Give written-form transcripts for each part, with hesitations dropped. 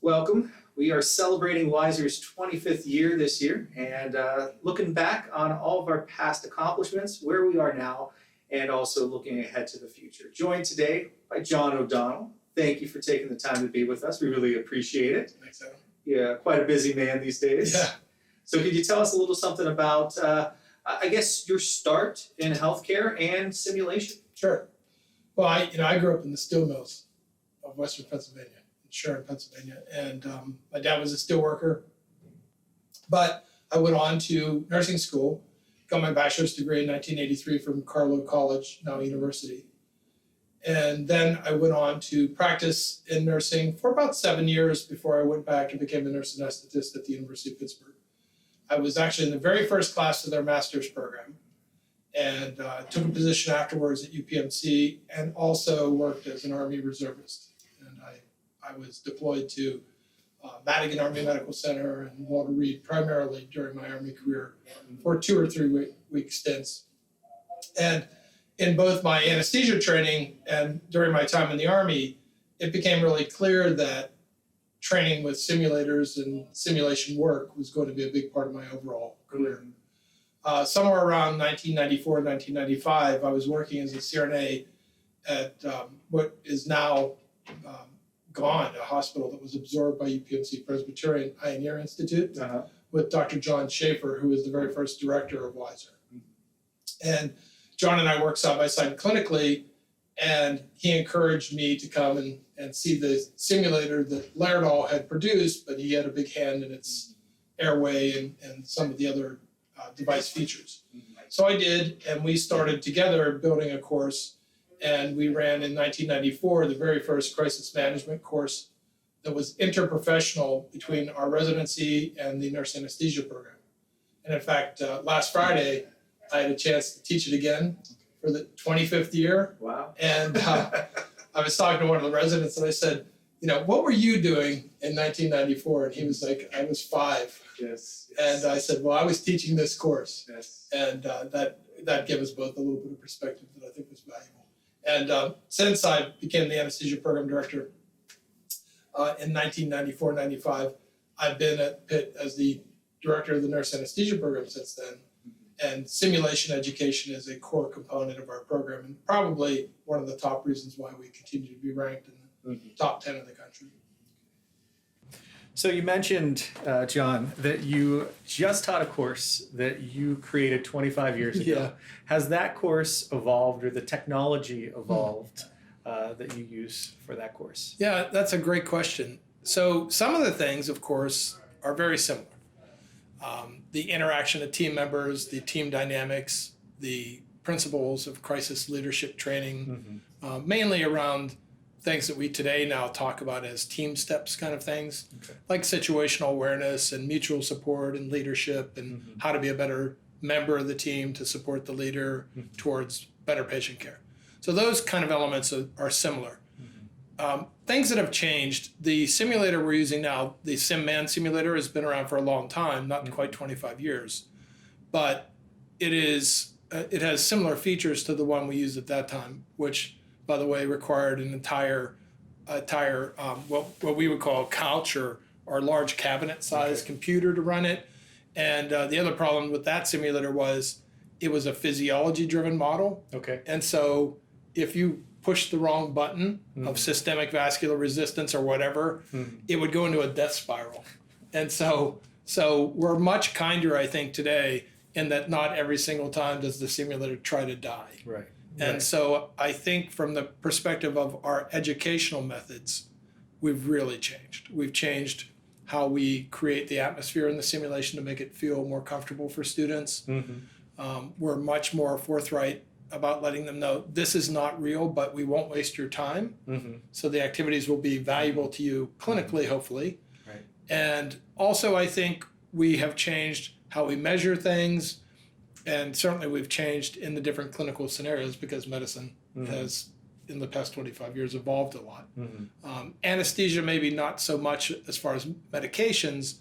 welcome. We are celebrating Wiser's 25th year this year and looking back on all of our past accomplishments, where we are now, and also looking ahead to the future. Joined today by John O'Donnell. Thank you for taking the time to be with us. We really appreciate it. Thanks, Adam. Yeah, quite a busy man these days. Yeah. So could you tell us a little something about, I guess, your start in healthcare and simulation? Sure. Well, I grew up in the steel mills of Western Pennsylvania, in Sharon, Pennsylvania, and my dad was a steel worker. But I went on to nursing school, got my bachelor's degree in 1983 from Carlow College, now university. And then I went on to practice in nursing for about 7 years before I went back and became a nurse anesthetist at the University of Pittsburgh. I was actually in the very first class of their master's program, and took a position afterwards at UPMC and also worked as an Army reservist. And I was deployed to Madigan Army Medical Center and Walter Reed primarily during my Army career for 2 or 3 week stints. And in both my anesthesia training and during my time in the Army, it became really clear that training with simulators and simulation work was going to be a big part of my overall career. Somewhere around 1994, 1995, I was working as a CRNA at what is now gone, a hospital that was absorbed by UPMC Presbyterian Pioneer Institute with Dr. John Schaefer, who was the very first director of Wiser. And John and I worked side by side clinically, and he encouraged me to come and see the simulator that Laerdal had produced, but he had a big hand in its airway and some of the other device features. So I did, and we started together building a course, and we ran in 1994 the very first crisis management course that was interprofessional between our residency and the nurse anesthesia program. And in fact, last Friday, I had a chance to teach it again for the 25th year. Wow. And I was talking to one of the residents, and I said, what were you doing in 1994? And he was like, I was 5. Yes. And I said, well, I was teaching this course. Yes. And that gave us both a little bit of perspective that I think was valuable. And since I became the anesthesia program director in 1994-95, I've been at Pitt as the director of the nurse anesthesia program since then. And simulation education is a core component of our program, and probably one of the top reasons why we continue to be ranked in the top 10 in the country. So you mentioned, John, that you just taught a course that you created 25 years ago. Yeah. Has that course evolved, or the technology evolved that you use for that course? Yeah, that's a great question. So some of the things, of course, are very similar. The interaction of team members, the team dynamics, the principles of crisis leadership training, mainly around things that we today now talk about as team steps kind of things, like situational awareness and mutual support and leadership and how to be a better member of the team to support the leader towards better patient care. So those kind of elements are similar. Things that have changed, the simulator we're using now, the SimMan simulator, has been around for a long time, not quite 25 years, but it has similar features to the one we used at that time, which, by the way, required an entire what we would call a couch or large cabinet-sized computer to run it. And the other problem with that simulator was it was a physiology-driven model. Okay. And so if you push the wrong button of systemic vascular resistance or whatever, it would go into a death spiral. And so we're much kinder, I think, today, in that not every single time does the simulator try to die. Right. And so I think from the perspective of our educational methods, we've really changed. We've changed how we create the atmosphere in the simulation to make it feel more comfortable for students. We're much more forthright about letting them know this is not real, but we won't waste your time. So the activities will be valuable to you clinically, hopefully. Right. And also, I think we have changed how we measure things. And certainly we've changed in the different clinical scenarios because medicine has, in the past 25 years, evolved a lot. Anesthesia, maybe not so much as far as medications,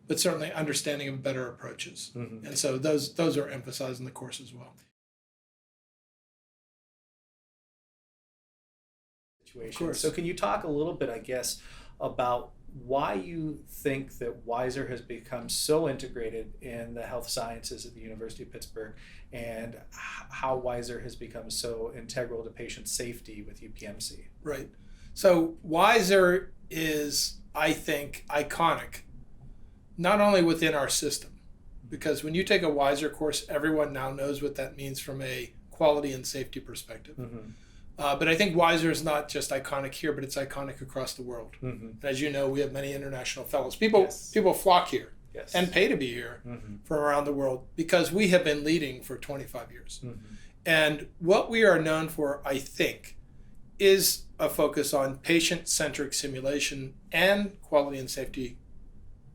but certainly understanding of better approaches. And so those are emphasized in the course as well. Situation. So can you talk a little bit, I guess, about why you think that Wiser has become so integrated in the health sciences at the University of Pittsburgh, and how Wiser has become so integral to patient safety with UPMC. Right. So Wiser is, I think, iconic, not only within our system, because when you take a Wiser course, everyone now knows what that means from a quality and safety perspective. Mm-hmm. But I think Wiser is not just iconic here, but it's iconic across the world. Mm-hmm. As you know, we have many international fellows. People flock here Yes. and pay to be here Mm-hmm. from around the world because we have been leading for 25 years. Mm-hmm. And what we are known for, I think, is a focus on patient-centric simulation and quality and safety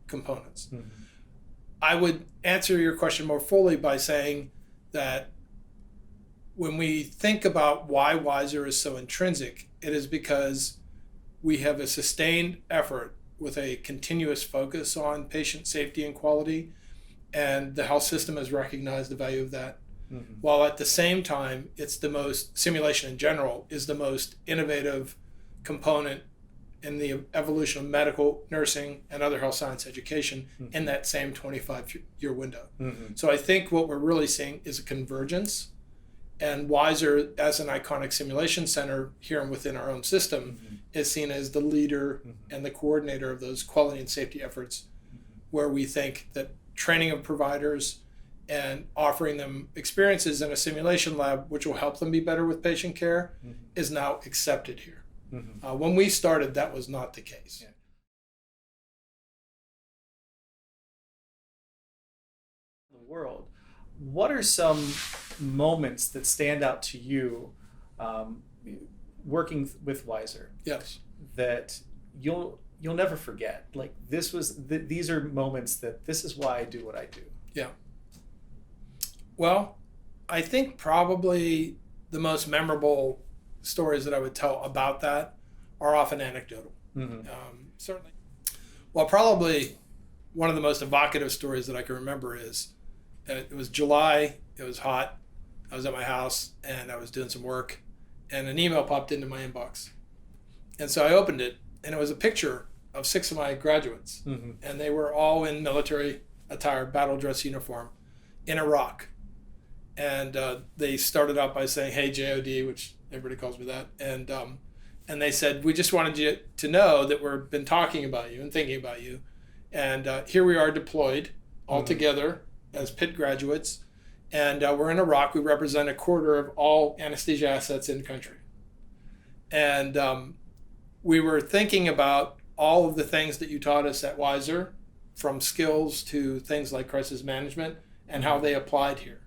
components. Mm-hmm. I would answer your question more fully by saying that when we think about why Wiser is so intrinsic, it is because we have a sustained effort with a continuous focus on patient safety and quality, and the health system has recognized the value of that. Mm-hmm. While at the same time, simulation in general is the most innovative component in the evolution of medical, nursing, and other health science education Mm-hmm. in that same 25-year window. Mm-hmm. So I think what we're really seeing is a convergence, and Wiser, as an iconic simulation center here and within our own system, Mm-hmm. is seen as the leader Mm-hmm. and the coordinator of those quality and safety efforts, where we think that training of providers and offering them experiences in a simulation lab, which will help them be better with patient care, Mm-hmm. is now accepted here. Mm-hmm. When we started, that was not the case. Yeah. The world. What are some moments that stand out to you working with Wiser Yes. that you'll never forget? Like these are moments that this is why I do what I do. Yeah. Well, I think probably the most memorable stories that I would tell about that are often anecdotal. Mm-hmm. Certainly. Well, probably one of the most evocative stories that I can remember is it was July, it was hot, I was at my house and I was doing some work, and an email popped into my inbox. And so I opened it, and it was a picture of 6 of my graduates, Mm-hmm. and they were all in military attire, battle dress uniform, in Iraq. And they started out by saying, "Hey, JOD," which everybody calls me that, and they said, "We just wanted you to know that we've been talking about you and thinking about you, and here we are deployed all Mm-hmm. together as Pitt graduates, and we're in Iraq. We represent a quarter of all anesthesia assets in the country, and we were thinking about all of the things that you taught us at Wiser, from skills to things like crisis management, and how they applied here."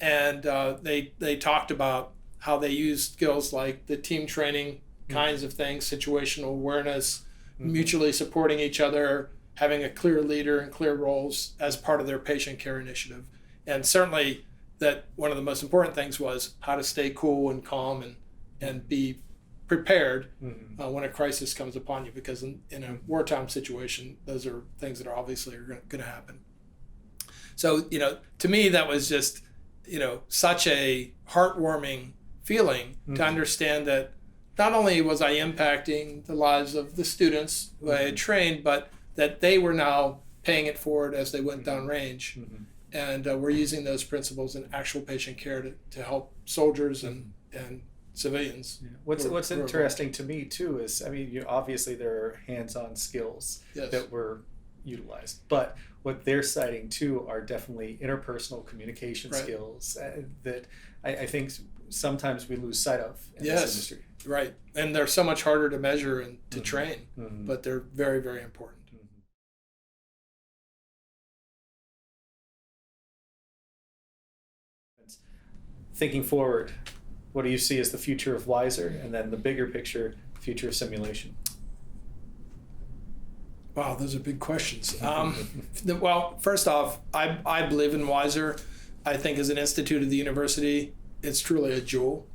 And they talked about how they used skills like the team training kinds of things, situational awareness, Mm-hmm. mutually supporting each other, having a clear leader and clear roles as part of their patient care initiative. And certainly that one of the most important things was how to stay cool and calm and be prepared Mm-hmm. when a crisis comes upon you, because in a wartime situation, those are things that are obviously going to happen. So, to me, that was just, such a heartwarming feeling Mm-hmm. to understand that not only was I impacting the lives of the students who I Mm-hmm. had trained, but that they were now paying it forward as they went downrange. Mm-hmm. And we're using those principles in actual patient care to help soldiers and civilians. Yeah. What's who are interesting to me too is, obviously there are hands-on skills Yes. that were utilized, but what they're citing too are definitely interpersonal communication Right. skills that I think sometimes we lose sight of in Yes. this industry. Right. And they're so much harder to measure and to Mhm. train, Mm-hmm. but they're very, very important. Thinking forward, what do you see as the future of Wiser, and then the bigger picture, future of simulation? Wow, those are big questions. Well, first off, I believe in Wiser. I think as an institute of the university, it's truly a jewel.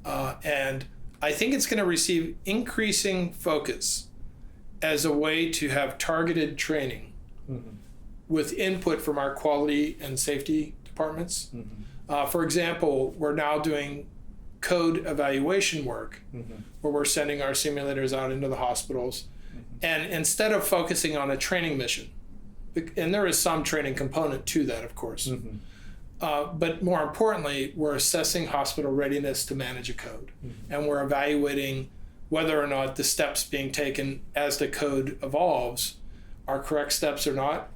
And I think it's going to receive increasing focus as a way to have targeted training Mm-hmm. with input from our quality and safety departments. Mm-hmm. For example, we're now doing code evaluation work Mm-hmm. where we're sending our simulators out into the hospitals And instead of focusing on a training mission, and there is some training component to that, of course, but more importantly, we're assessing hospital readiness to manage a code. And we're evaluating whether or not the steps being taken as the code evolves are correct steps or not,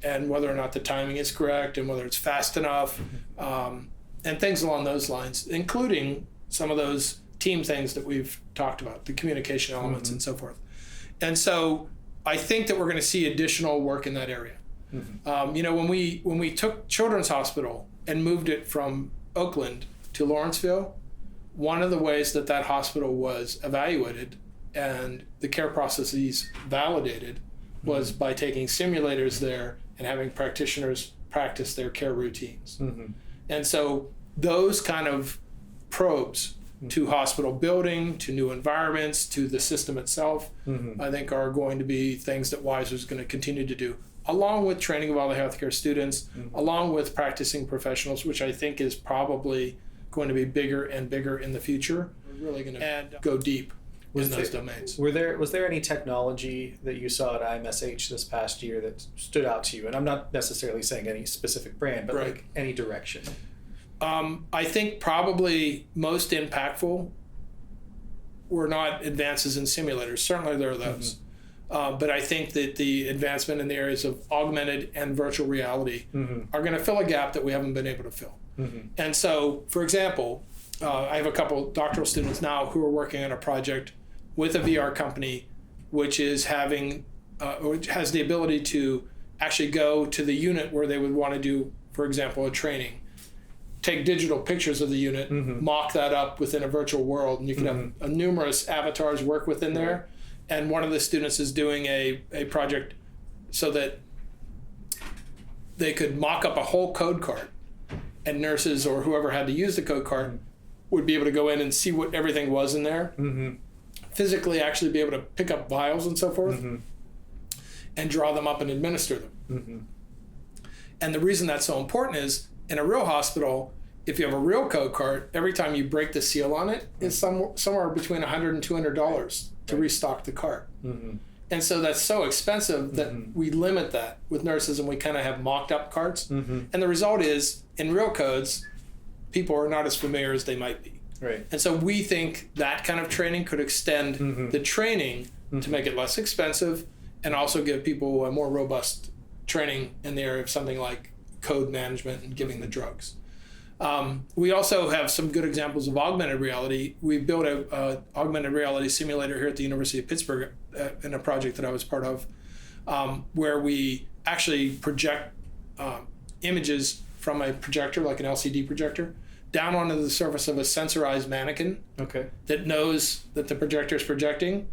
and whether or not the timing is correct, and whether it's fast enough, and things along those lines, including some of those team things that we've talked about, the communication elements and so forth. And so I think that we're going to see additional work in that area. When we took Children's Hospital and moved it from Oakland to Lawrenceville, one of the ways that that hospital was evaluated and the care processes validated was by taking simulators there and having practitioners practice their care routines. And so those kind of probes to hospital building, to new environments, to the system itself, I think are going to be things that Weiser is going to continue to do, along with training of all the healthcare students, along with practicing professionals, which I think is probably going to be bigger and bigger in the future. We're really going to go deep in those domains. Was there any technology that you saw at IMSH this past year that stood out to you? And I'm not necessarily saying any specific brand, but like any direction. I think probably most impactful were not advances in simulators. Certainly there are those. But I think that the advancement in the areas of augmented and virtual reality are going to fill a gap that we haven't been able to fill. And so, for example, I have a couple doctoral students now who are working on a project with a VR company, which is which has the ability to actually go to the unit where they would want to do, for example, a training, take digital pictures of the unit, mock that up within a virtual world, and you can have numerous avatars work within there. And one of the students is doing a project so that they could mock up a whole code card, and nurses or whoever had to use the code card would be able to go in and see what everything was in there, physically actually be able to pick up vials and so forth, and draw them up and administer them. And the reason that's so important is, in a real hospital, if you have a real code card, every time you break the seal on it, it's somewhere between $100 and $200 to restock the card. And so that's so expensive that we limit that with nurses, and we kind of have mocked up cards. And the result is, in real codes, people are not as familiar as they might be. And so we think that kind of training could extend the training to make it less expensive, and also give people a more robust training in the area of something like code management and giving the drugs. We also have some good examples of augmented reality. We built a augmented reality simulator here at the University of Pittsburgh in a project that I was part of, where we actually project images from a projector, like an LCD projector, down onto the surface of a sensorized mannequin that knows that the projector is projecting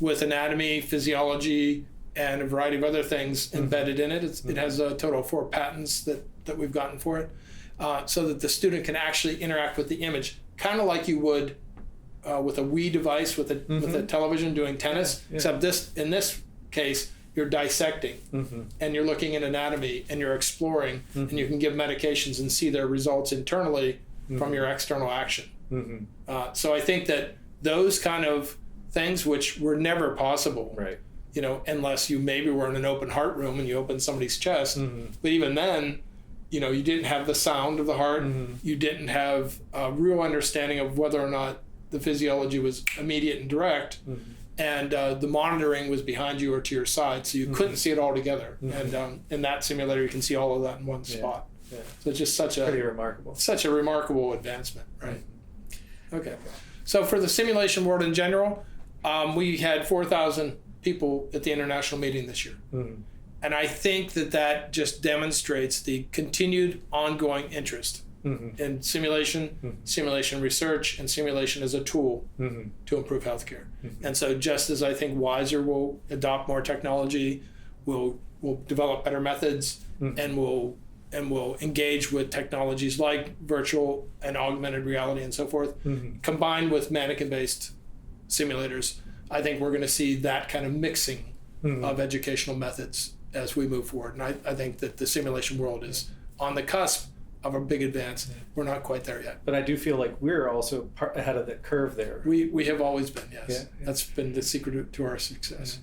with anatomy, physiology, and a variety of other things embedded in it. It has a total of 4 patents that we've gotten for it, so that the student can actually interact with the image, kind of like you would with a Wii device with a television doing tennis, except in this case, you're dissecting and you're looking at anatomy and you're exploring, and you can give medications and see their results internally from your external action. So I think that those kind of things, which were never possible, unless you maybe were in an open heart room and you opened somebody's chest, but even then, you didn't have the sound of the heart, you didn't have a real understanding of whether or not the physiology was immediate and direct, and the monitoring was behind you or to your side, so you couldn't see it all together. And in that simulator, you can see all of that in one spot. So it's just pretty remarkable. Such a remarkable advancement, right? Okay. So for the simulation world in general, we had 4,000 people at the international meeting this year. And I think that just demonstrates the continued ongoing interest in simulation, simulation research, and simulation as a tool to improve healthcare. And so just as I think Weiser will adopt more technology, will develop better methods, and will engage with technologies like virtual and augmented reality and so forth, combined with mannequin-based simulators, I think we're going to see that kind of mixing of educational methods as we move forward. And I think that the simulation world is on the cusp of a big advance. We're not quite there yet. But I do feel like we're also ahead of the curve there. We have always been, yes. Yeah. That's been the secret to our success.